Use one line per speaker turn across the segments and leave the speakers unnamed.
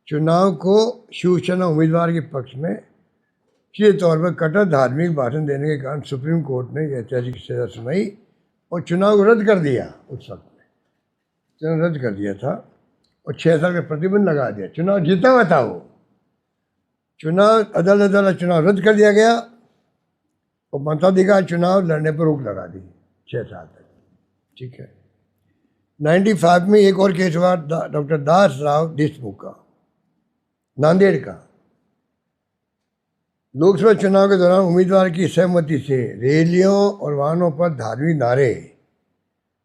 चुनाव को शिवसेना उम्मीदवार के पक्ष में सीधे तौर पर कट्टर धार्मिक भाषण देने के कारण सुप्रीम कोर्ट ने ऐतिहासिक सजा सुनाई और चुनाव को रद्द कर दिया। उस वक्त में चुनाव रद्द कर दिया था और 6 साल का प्रतिबंध लगा दिया। चुनाव जीता हुआ था वो, चुनाव अदालत द्वारा चुनाव रद्द कर दिया गया और मताधिकार चुनाव लड़ने पर रोक लगा दी 6 साल तक। ठीक है। 95 में एक और केस हुआ डॉक्टर दास राव देशमुख का, नांदेड़ का। लोकसभा चुनाव के दौरान उम्मीदवार की सहमति से रैलियों और वाहनों पर धार्मिक नारे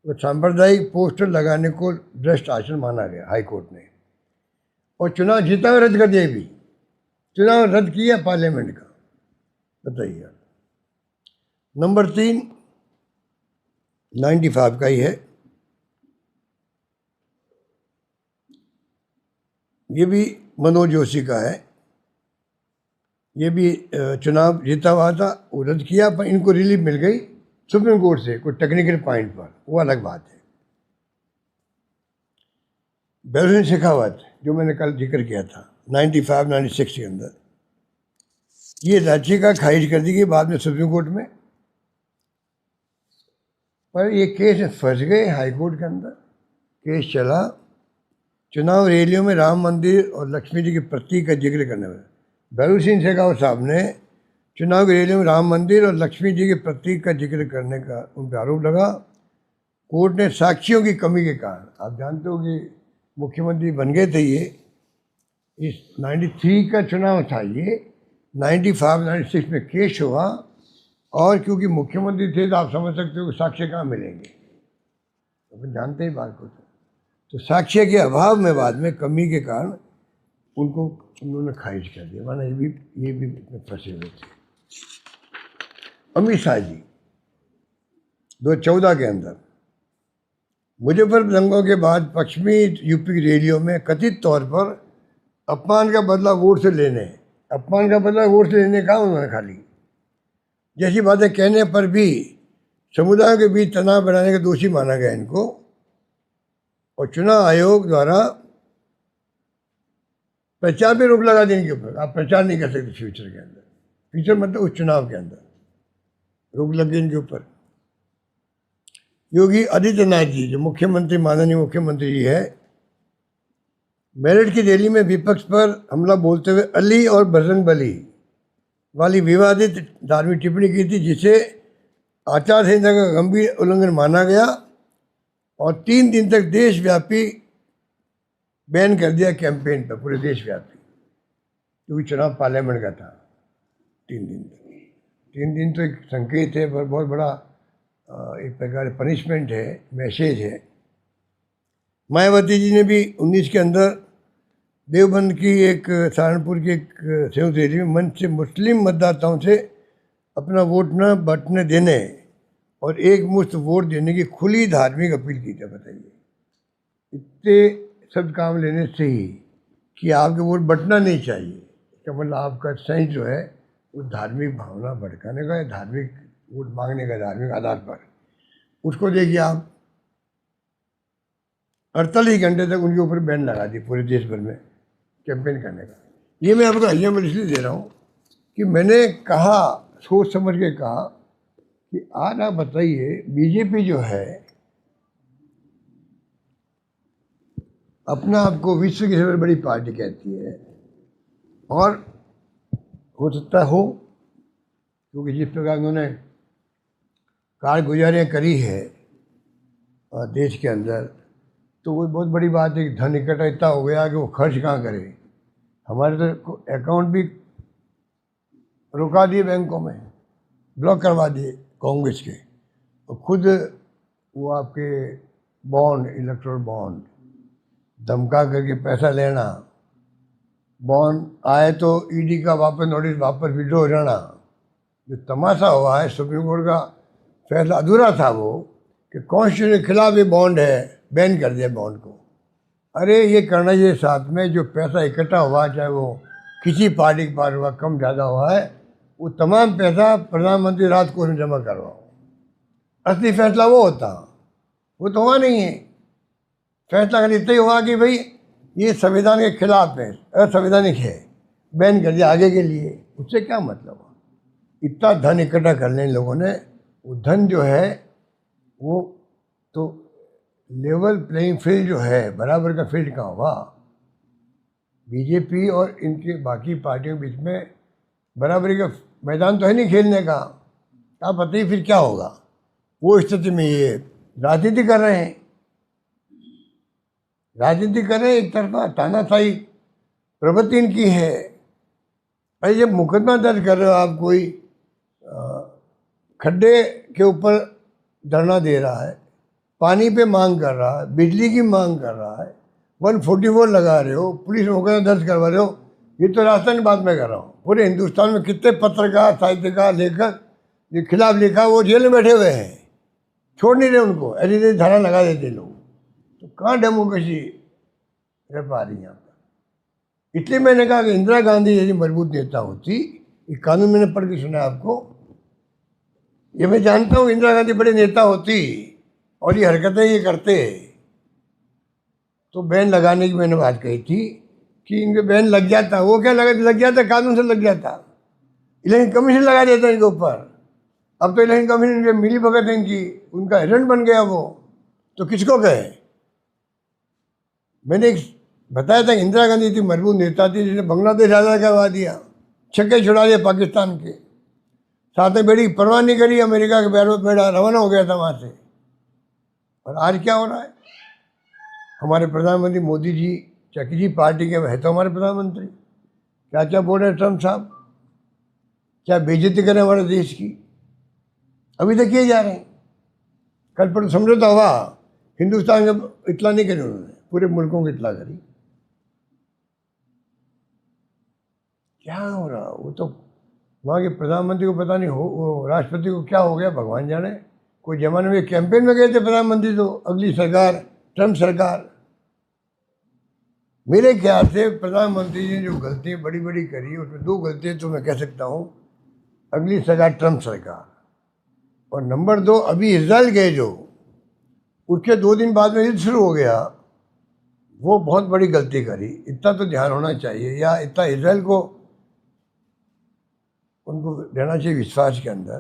और सांप्रदायिक पोस्टर लगाने को भ्रष्ट आचरण माना गया हाईकोर्ट ने, और चुनाव जीता हुआ रद्द कर दिया। भी चुनाव रद्द किया पार्लियामेंट का, बताइए। नंबर 3 95 का ही है, ये भी मनोज जोशी का है। ये भी चुनाव जीता हुआ था, वो रद्द किया, पर इनको रिलीफ मिल गई सुप्रीम कोर्ट से कोई टेक्निकल पॉइंट पर, वो अलग बात है। बेरोसिन शेखावत, जो मैंने कल जिक्र किया था 95-96 के अंदर, ये याचिका खारिज कर दी गई बाद में सुप्रीम कोर्ट में, पर ये केस फंस गए हाई कोर्ट के अंदर। केस चला चुनाव रैलियों में राम मंदिर और लक्ष्मी जी के प्रतीक का जिक्र करने में। बेरोसिन शेखावत साहब ने चुनाव की रैलियों में राम मंदिर और लक्ष्मी जी के प्रतीक का जिक्र करने का उन पर आरोप लगा। कोर्ट ने साक्षियों की कमी के कारण, आप जानते हो कि मुख्यमंत्री बन गए थे ये, इस 93 का चुनाव था ये, 95-96 में केस हुआ, और क्योंकि मुख्यमंत्री थे तो आप समझ सकते हो कि साक्ष्य कहाँ मिलेंगे, तो जानते ही बात को। तो साक्ष्य के अभाव में बाद में कमी के कारण उनको उन्होंने खारिज कर दिया, माना ये भी फंसे हुए थे। अमित शाह जी 2014 के अंदर मुजफ्फरपुर दंगों के बाद पश्चिमी यूपी की रैलियों में कथित तौर पर अपमान का बदला वोट से लेने का उन्होंने खाली जैसी बातें कहने पर भी समुदायों के बीच तनाव बढ़ाने का दोषी माना गया इनको, और चुनाव आयोग द्वारा प्रचार पे रोक लगा दी इनके ऊपर। आप प्रचार नहीं कर सकते फ्यूचर के अंदर, फ्यूचर मतलब उस चुनाव के अंदर रोक लग गई इनके ऊपर। योगी आदित्यनाथ जी, जो मुख्यमंत्री, माननीय मुख्यमंत्री जी है, मेरठ की रैली में विपक्ष पर हमला बोलते हुए अली और बजरंग बली वाली विवादित धार्मिक टिप्पणी की थी, जिसे आचार संहिता का गंभीर उल्लंघन माना गया और 3 दिन तक देशव्यापी बैन कर दिया कैंपेन पर, पूरे देशव्यापी, क्योंकि चुनाव पार्लियामेंट का था। 3 दिन तक, 3 दिन तो एक संकेत है, पर बहुत बड़ा एक प्रकार पनिशमेंट है, मैसेज है। मायावती जी ने भी 19 के अंदर देवबंद की एक सहारनपुर की एक संयुक्त रैली में मंच से मुस्लिम मतदाताओं से अपना वोट न बटने देने और एक मुश्त वोट देने की खुली धार्मिक अपील की था। बताइए, इतने शब्द काम लेने से ही कि आपके वोट बटना नहीं चाहिए, इसका मतलब आपका सेंस जो है वो धार्मिक भावना भड़काने का, धार्मिक वोट मांगने का, धार्मिक आधार पर, उसको देखिए आप 48 घंटे तक उनके ऊपर बैन लगा दी पूरे देश भर में कैंपेन करने का। ये मैं आपको एग्जाम्पल इसलिए दे रहा हूँ कि मैंने कहा, सोच समझ के कहा कि आज आप बताइए, बीजेपी जो है अपना आपको विश्व की सबसे बड़ी पार्टी कहती है, और हो सकता हो क्योंकि जिस प्रकार उन्होंने कारगुजारियाँ करी है देश के अंदर, तो वो बहुत बड़ी बात है कि धन इकट्ठा इतना हो गया कि वो खर्च कहाँ करे। हमारे तो अकाउंट भी रुका दिए बैंकों में, ब्लॉक करवा दिए कांग्रेस के, और खुद वो आपके बॉन्ड, इलेक्ट्रल बॉन्ड धमका करके पैसा लेना, बॉन्ड आए तो ईडी का वापस नोटिस, वापस विड्रॉ हो जाना। जो तमाशा हुआ है, सुप्रीम कोर्ट का फैसला अधूरा था वो कि कॉन्स्टिट्यूशन के खिलाफ ये बॉन्ड है, बैन कर दिया बॉन्ड को। अरे ये करना चाहिए, साथ में जो पैसा इकट्ठा हुआ, चाहे वो किसी पार्टी के पास हुआ, कम ज़्यादा हुआ है, वो तमाम पैसा प्रधानमंत्री राहत कोष में जमा करवाओ। असली फैसला वो होता, वो तो हुआ नहीं है। फैसला खाली इतना ही हुआ कि भाई ये संविधान के खिलाफ है, असंवैधानिक है, बैन कर दिया आगे के लिए। उससे क्या मतलब? इतना धन इकट्ठा कर लें लोगों ने, वो धन जो है वो तो लेवल प्लेइंग फील्ड जो है, बराबर का फील्ड कहाँ हुआ? बीजेपी और इनके बाकी पार्टियों के बीच में बराबरी का मैदान तो है नहीं खेलने का। आप बताइए फिर क्या होगा? वो स्थिति में ये राजनीति कर रहे हैं, राजनीति कर रहे हैं, एक तरफा तानाशाही प्रवृत्ति इनकी है। अरे जब मुकदमा दर्ज कर रहे हो आप, कोई खड्डे के ऊपर धरना दे रहा है, पानी पे मांग कर रहा है, बिजली की मांग कर रहा है, 144 लगा रहे हो, पुलिस में मुकदमा दर्ज करवा रहे हो, ये तो राजस्थान की बात मैं कर रहा हूँ। पूरे हिंदुस्तान में कितने पत्रकार, साहित्यकार, लेखक जो खिलाफ लिखा वो जेल में बैठे हुए हैं, छोड़ नहीं रहे उनको, ऐसी धारा लगा देते लोग। तो कहाँ डेमोक्रेसी रह पा रही है यहाँ पर? इसलिए मैंने कहा कि इंदिरा गांधी यदि मजबूत नेता होती, ये कानून मैंने पढ़ के सुना आपको, ये मैं जानता हूँ, इंदिरा गांधी बड़े नेता होती और ये हरकतें ये करते, तो बैन लगाने की मैंने बात कही थी कि इनके बैन लग जाता। वो क्या लग जाता? कानून से लग जाता, इलेक्शन कमीशन लगा देता इनके ऊपर। अब तो इलेक्शन कमीशन के मिली भगत है इनकी, उनका एजेंट बन गया वो, तो किसको कहे? मैंने एक बताया था, इंदिरा गांधी इतनी मजबूत नेता थी जिसने बांग्लादेश आज़ाद करवा दिया, छक्के छुड़ा दिया पाकिस्तान के, साथ में बेड़ी की परवाह नहीं करी, अमेरिका के बेड़ा रवाना हो गया था वहाँ से। और आज क्या हो रहा है? हमारे प्रधानमंत्री मोदी जी, क्या किसी पार्टी के है तो हमारे प्रधानमंत्री, क्या क्या बोल रहे हैं ट्रम्प साहब, क्या बेइज्जती करें हमारे देश की? अभी तक किए जा रहे हैं। कल पर समझौता हुआ, हिंदुस्तान का इतला नहीं करी उन्होंने, पूरे मुल्कों की इतला करी। क्या हो रहा? वो तो वहाँ के प्रधानमंत्री को पता नहीं हो, वो राष्ट्रपति को क्या हो गया भगवान जाने। कोई जमाने में कैंपेन में गए थे प्रधानमंत्री, तो अगली सरकार ट्रम्प सरकार। मेरे ख्याल से प्रधानमंत्री जी ने जो गलतियाँ बड़ी बड़ी करी, उसमें 2 गलतियाँ तो मैं कह सकता हूँ, अगली सरकार ट्रम्प सरकार, और नंबर 2 अभी इजराइल गए जो, उसके 2 दिन बाद में युद्ध शुरू हो गया, वो बहुत बड़ी गलती करी। इतना तो ध्यान होना चाहिए, या इतना इजराइल को उनको रहना चाहिए विश्वास के अंदर।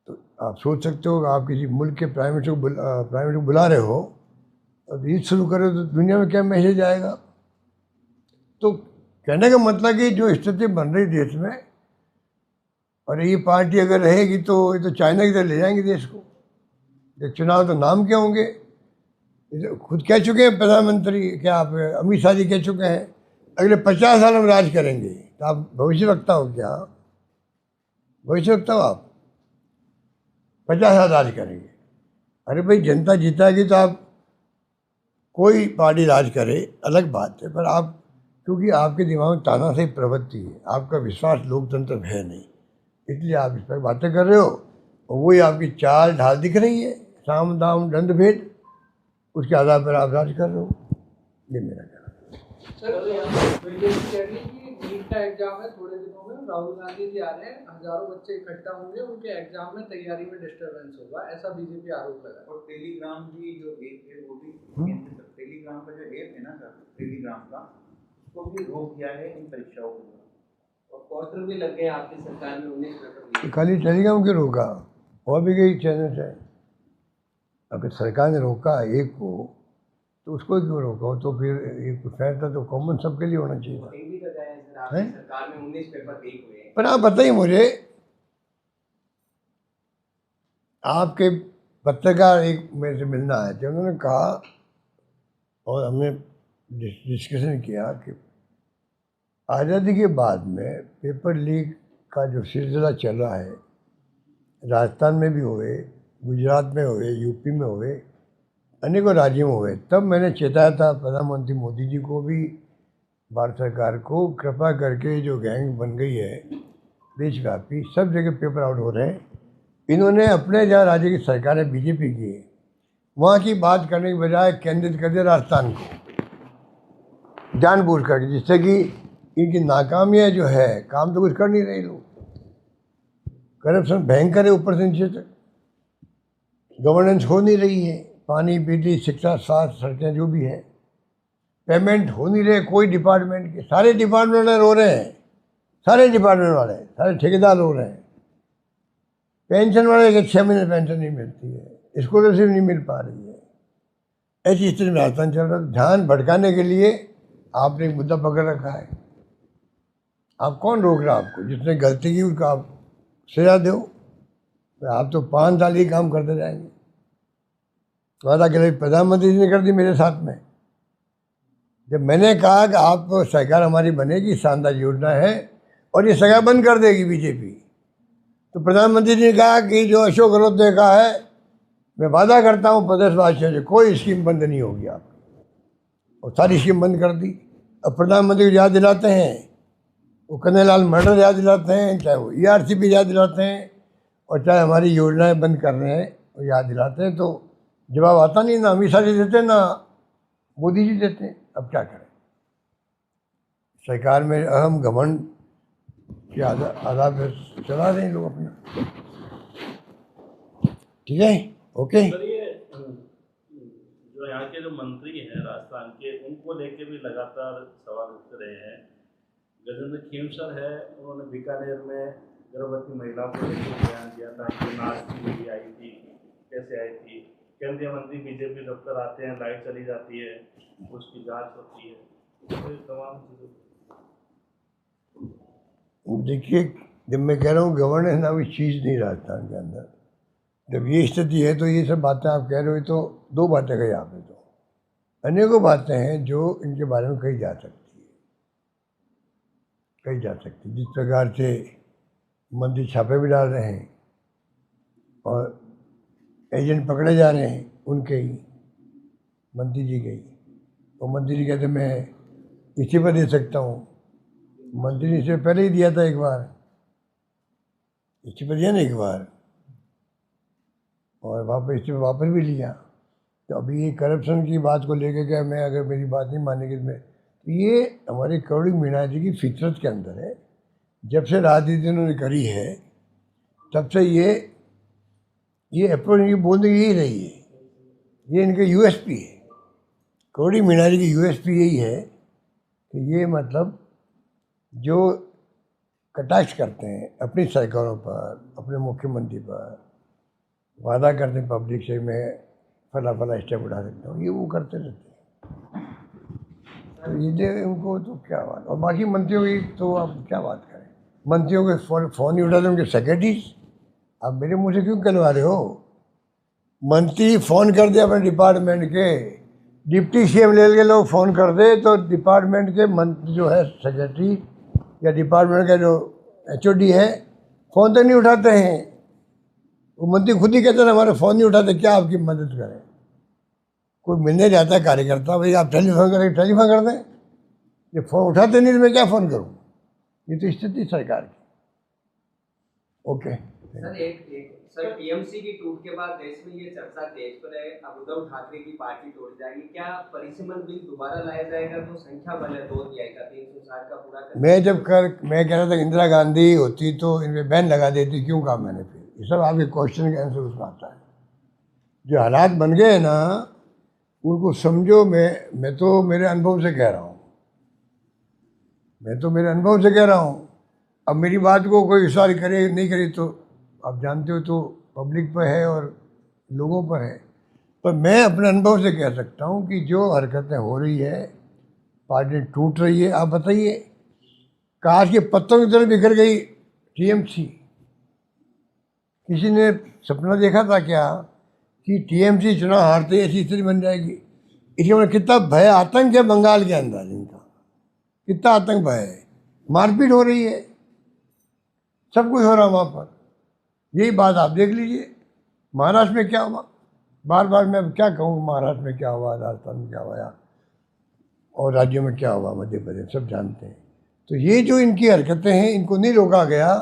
तो आप सोच सकते हो, आप किसी मुल्क के प्राइम मिनिस्टर को बुला रहे हो, अब युद्ध शुरू करो तो दुनिया में क्या मैसेज आएगा? तो कहने का मतलब कि जो स्थिति बन रही देश में, और ये पार्टी अगर रहेगी तो ये तो चाइना की तरह ले जाएंगे देश को। ये चुनाव तो नाम क्या होंगे? खुद कह चुके हैं प्रधानमंत्री, क्या आप अमित शाह जी कह चुके हैं, अगले 50 साल हम राज करेंगे। तो आप भविष्य वक्ता हो क्या? भविष्य वक्ता हो आप? 50 साल राज करेंगे? अरे भाई, जनता जीताएगी तो आप, कोई पार्टी राज करे अलग बात है, पर आप, क्योंकि आपके दिमाग में तानाशाही प्रवृत्ति है, आपका विश्वास लोकतंत्र में है नहीं, इसलिए आप इस पर बातें कर रहे हो, और वही आपकी चाल ढाल दिख रही है, साम दाम दंड भेद, उसके आधार पर आप राज कर रहे हो। ये मेरा कहना है।
सर, बीजेपी कह रही है कि नीट का एग्जाम है थोड़े दिनों में, राहुल गांधी जी आ रहे हैं, हजारों बच्चे इकट्ठा होंगे, उनके एग्जाम में तैयारी में डिस्टर्बेंस होगा, ऐसा बीजेपी आरोप लगा।
और टेलीग्राम भी जो ऐप है वो भी टेलीग्राम का जो ऐप है ना सर, टेलीग्राम का, उसको भी रोक दिया है इन परीक्षाओं को,
और क्वार्टर भी लग गए आपकी सरकार में 19 पेपर।
खाली टेलीग्राम के रोका, और भी कई चैनल है। अगर सरकार ने रोका एक को, तो उसको क्यों रोका हो? तो फिर एक फैसला तो कॉमन सबके लिए होना चाहिए।
सरकार में 19 पेपर लीक हुए।
पर आप बताइए मुझे, आपके पत्रकार एक मेरे से मिलना आए थे, उन्होंने कहा, और हमने डिस्कशन किया कि आज़ादी के बाद में पेपर लीक का जो सिलसिला चल रहा है, राजस्थान में भी हुए, गुजरात में हुए, यूपी में हुए, अनेकों राज्यों में हुए, तब मैंने चेताया था प्रधानमंत्री मोदी जी को भी, भारत सरकार को, कृपा करके जो गैंग बन गई है देशव्यापी, सब जगह पेपर आउट हो रहे हैं, इन्होंने अपने जहाँ राज्य की सरकार है बीजेपी की, वहाँ की बात करने के बजाय केंद्रित कर दिया राजस्थान को जानबूझ करके, जिससे कि इनकी नाकामियाँ जो है, काम तो कुछ कर नहीं रहे लोग, करप्शन भयंकर है ऊपर से नीचे तक, गवर्नेंस हो नहीं रही है, पानी, बिजली, शिक्षा, स्वास्थ्य, सड़कें जो भी है, पेमेंट हो नहीं रहे कोई डिपार्टमेंट के, सारे डिपार्टमेंट वाले रो रहे हैं, सारे डिपार्टमेंट वाले, सारे ठेकेदार रो रहे हैं। पेंशन वाले के 6 महीने पेंशन नहीं मिलती है, स्कॉलरशिप नहीं मिल पा रही है। ऐसी स्थिति में राजस्थान चल रहा है। ध्यान भटकाने के लिए आपने एक मुद्दा पकड़ रखा है। आप कौन रोक रहा है आपको? जिसने गलती की उसका आप सजा दो। आप तो 5 साल ही काम करते जाएंगे। वादा के लिए प्रधानमंत्री जी ने कर दी मेरे साथ में। जब मैंने कहा कि आप सरकार हमारी बनेगी, शानदार योजना है और ये सगा बंद कर देगी बीजेपी, तो प्रधानमंत्री जी ने कहा कि जो अशोक गहलोत ने कहा है, मैं वादा करता हूँ प्रदेशवासियों से कोई स्कीम बंद नहीं होगी आपकी, और सारी स्कीम बंद कर दी। अब प्रधानमंत्री को याद दिलाते हैं, वो कन्हैयालाल मर्डर याद दिलाते हैं, चाहे वो ERCP याद दिलाते हैं, और चाहे हमारी योजनाएं बंद कर रहे हैं वो याद दिलाते हैं, तो जवाब आता नहीं। ना अमित शाह जी देते, ना मोदी जी देते। अब क्या करें? सरकार में अहम घमंड के आधार पर चला रहे हैं लोग अपना। ठीक है, ओके।
सर, ये जो यहाँ के जो मंत्री हैं राजस्थान के, उनको लेके भी लगातार सवाल उठ रहे हैं। गजेंद्र खेमसर है, उन्होंने बीकानेर में गर्भवती महिला को लेकर बयान दिया था कि नाच की हुई आई थी, कैसे आई थी। केंद्रीय मंत्री बीजेपी दफ्तर आते हैं, लाइट चली जाती है, उसकी जांच होती है, तो ये तमाम चीज़ें।
देखिए, जब मैं कह रहा हूँ गवर्नेंस नाम की चीज़ नहीं राजस्थान के अंदर, जब ये स्थिति है तो ये सब बातें आप कह रहे हो, तो 2 बातें कही आपने। तो अनेकों बातें हैं जो इनके बारे में कही जा सकती है, कही जा सकती है। जिस प्रकार से मंत्री छापे भी डाल रहे हैं और एजेंट पकड़े जा रहे हैं, उनके ही मंत्री जी के ही, और मंत्री जी कहते मैं इस्तीफा दे सकता हूँ। मंत्री ने इससे पहले ही दिया था, एक बार इस्तीफा दिया ना एक बार, और वापस भी लिया। तो अभी ये करप्शन की बात को लेकर क्या, मैं अगर मेरी बात नहीं मानेगी तो ये हमारी करोड़ी मीणा जी की फितरत के अंदर है। जब से राजनीति उन्होंने करी है तब से ये अप्रोच इनकी बोलने की यही रही है, ये इनके USP है। करोड़ी मीणा जी की USP यही है कि ये मतलब जो कटाक्ष करते हैं अपनी सरकारों पर, अपने मुख्यमंत्री पर, वादा करते हैं पब्लिक से मैं फला स्टेप उठा सकता हूँ, ये वो करते रहते हैं। तो ये उनको तो क्या बात। और बाकी मंत्रियों की तो आप क्या बात करें, मंत्रियों के फ़ोन नहीं उठाते उनके सेक्रेटरीज। आप मेरे मुँह से क्यों करवा रहे हो? मंत्री फ़ोन कर दे अपने डिपार्टमेंट के, डिप्टी CM लेवल के लोग फ़ोन कर दे तो डिपार्टमेंट के मंत्री जो है सेक्रेटरी या डिपार्टमेंट का जो HOD है, फ़ोन तो नहीं उठाते हैं। वो मंत्री खुद ही कहते हैं हमारे फ़ोन नहीं उठाते, क्या आपकी मदद करें? कोई मिलने जाता है कार्यकर्ता, भाई आप टेलीफोन करें, टेलीफोन कर दें। ये फ़ोन उठाते नहीं तो मैं क्या फ़ोन करूँ? ये तो स्थिति सरकार की। ओके
सर TMC की टूट के बाद देश में ये चर्चा तेज पर है, अब उद्धव ठाकरे की पार्टी तोड़ जाएगी। क्या परिसीमन बिल दोबारा लाया जाएगा तो संख्या बल है 2 आएगा, 360 का पूरा कर।
मैं कह रहा था इंदिरा गांधी होती तो इनमें बैन लगा देती, क्यों कहा मैंने? फिर ये सब आपके क्वेश्चन का आंसर उसमें आता है। जो हालात बन गए ना उनको समझो। मैं तो मेरे अनुभव से कह रहा हूँ, अब मेरी बात को कोई विश्वास करे नहीं करे तो आप जानते हो, तो पब्लिक पर है और लोगों पर है। पर मैं अपने अनुभव से कह सकता हूँ कि जो हरकतें हो रही है, पार्टी टूट रही है। आप बताइए, काश के पत्तों की तरह बिखर गई TMC। किसी ने सपना देखा था क्या कि TMC चुनाव हारते ऐसी स्थिति बन जाएगी? इसके मतलब कितना भय, आतंक है बंगाल के अंदर इनका, कितना आतंक भय है। मारपीट हो रही है, सब कुछ हो रहा है वहाँ पर। यही बात आप देख लीजिए महाराष्ट्र में क्या हुआ। बार बार मैं क्या कहूँ, महाराष्ट्र में क्या हुआ, राजस्थान में क्या हुआ, और राज्यों में क्या हुआ, मध्य प्रदेश, सब जानते हैं। तो ये जो इनकी हरकतें हैं, इनको नहीं रोका गया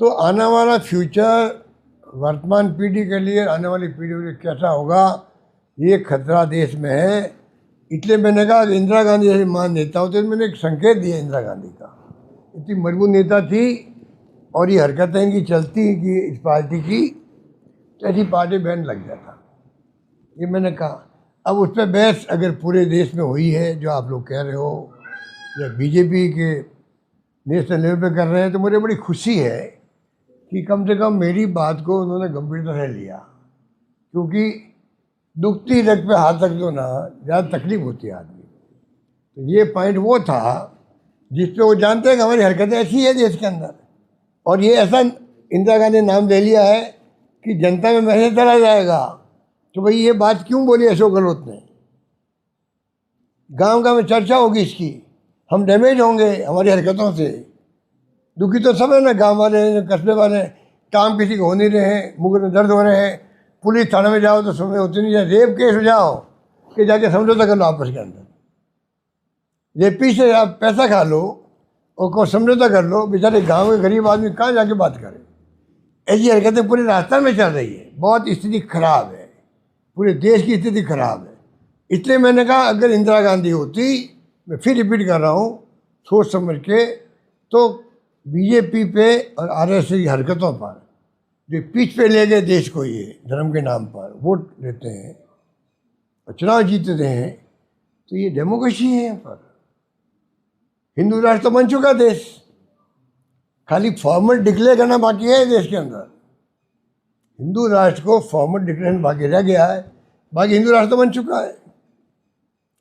तो आने वाला फ्यूचर वर्तमान पीढ़ी के लिए, आने वाली पीढ़ी के लिए कैसा होगा, ये खतरा देश में है। इसलिए मैंने कहा कि इंदिरा गांधी जैसे महान नेता होते, तो मैंने एक संकेत दिया इंदिरा गांधी का। इतनी मजबूत नेता थी और ये हरकतें इनकी चलती कि इस पार्टी की, तो ऐसी पार्टी बैन लग जाता, ये मैंने कहा। अब उस पर बहस अगर पूरे देश में हुई है जो आप लोग कह रहे हो, या बीजेपी के नेशनल लेवल पे कर रहे हैं, तो मुझे बड़ी खुशी है कि कम से कम मेरी बात को उन्होंने गंभीरता से लिया, क्योंकि दुखती रग पे हाथ रख दो ना, ज़्यादा तकलीफ होती है आदमी। तो ये पॉइंट वो था जिस पे वो जानते हैं कि हमारी हरकतें ऐसी है देश के अंदर, और ये ऐसा इंदिरा गांधी ने नाम ले लिया है कि जनता में मैसेज चला जाएगा। तो भाई ये बात क्यों बोली अशोक गहलोत ने? गांव गांव में चर्चा होगी इसकी, हम डैमेज होंगे हमारी हरकतों से। दुखी तो सब है ना, गांव वाले, कस्बे वाले, काम किसी को हो नहीं रहे हैं, मुंह में दर्द हो रहे हैं, पुलिस थाने में जाओ तो सुनने होती नहीं है, रेप केस हो जाओ कि जाके समझौता कर लो आपस के अंदर, रेपी से आप पैसा खा लो और को समझौता कर लो, बेचारे गांव के गरीब आदमी कहाँ जाके बात करें। ऐसी हरकतें पूरे राजस्थान में चल रही है, बहुत स्थिति खराब है, पूरे देश की स्थिति खराब है। इसलिए मैंने कहा अगर इंदिरा गांधी होती, मैं फिर रिपीट कर रहा हूँ, सोच समझ के, तो बीजेपी पे और आरएसएस की हरकतों पर जो पीछ पे ले गए देश को, ये धर्म के नाम पर वोट लेते हैं और चुनाव जीतते हैं, तो ये डेमोक्रेसी है। यहाँ पर हिंदू राष्ट्र तो बन चुका देश, खाली फॉर्मल डिक्लेयर करना बाकी है देश के अंदर। हिंदू राष्ट्र को फॉर्मल डिक्लेरेशन बाकी रह गया है, बाकी हिंदू राष्ट्र तो बन चुका है।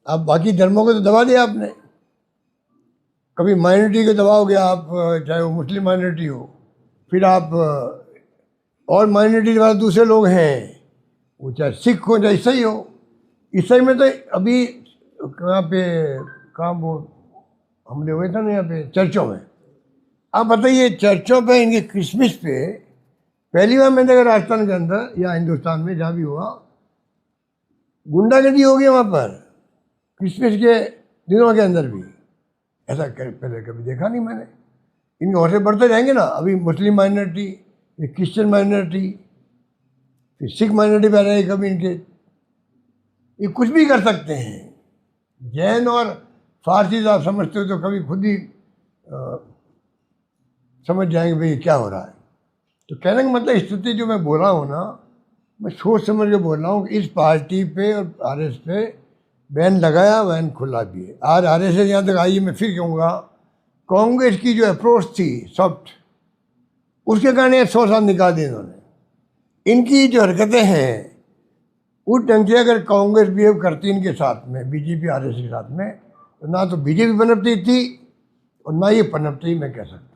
अब बाकी धर्मों को तो दबा दिया आपने, कभी माइनॉरिटी को दबाओगे आप, चाहे वो मुस्लिम माइनॉरिटी हो, फिर आप और माइनॉरिटी वाले दूसरे लोग हैं, वो चाहे सिख हो चाहे ईसाई हो। ईसाई में तो अभी कहाँ वो हमले हुए थे ना, यहाँ पे चर्चों में। आप बताइए, चर्चों पे इनके क्रिसमस पे पहली बार मैंने देखा राजस्थान के अंदर या हिंदुस्तान में जहाँ भी हुआ, गुंडागर्दी हो गई वहाँ पर क्रिसमस के दिनों के अंदर भी। ऐसा पहले कभी देखा नहीं मैंने। इनके हौसले बढ़ते जाएंगे ना, अभी मुस्लिम माइनॉरिटी, क्रिश्चियन माइनॉरिटी, फिर सिख माइनॉरिटी भी आ रही है कभी इनके, ये कुछ भी कर सकते हैं। जैन और फारसी आप समझते हो तो कभी खुद ही समझ जाएंगे भाई क्या हो रहा है। तो कहने का मतलब स्थिति जो मैं बोल रहा हूँ ना, मैं सोच समझ के बोल रहा हूँ कि इस पार्टी पे और आरएस पे बैन लगाया, बैन खुला भी है। आज आरएस यहाँ तक आई, मैं फिर कहूँगा कांग्रेस की जो अप्रोच थी सॉफ्ट, उसके कारण ये 100 साल निकाल दिए इन्होंने। इनकी जो हरकतें हैं उस ढंग से अगर कांग्रेस बिहेव करती इनके साथ में, बीजेपी आरएस के साथ में, तो ना तो बीजेपी पनपती थी और ना ये पनपती, मैं कह सकता हूँ।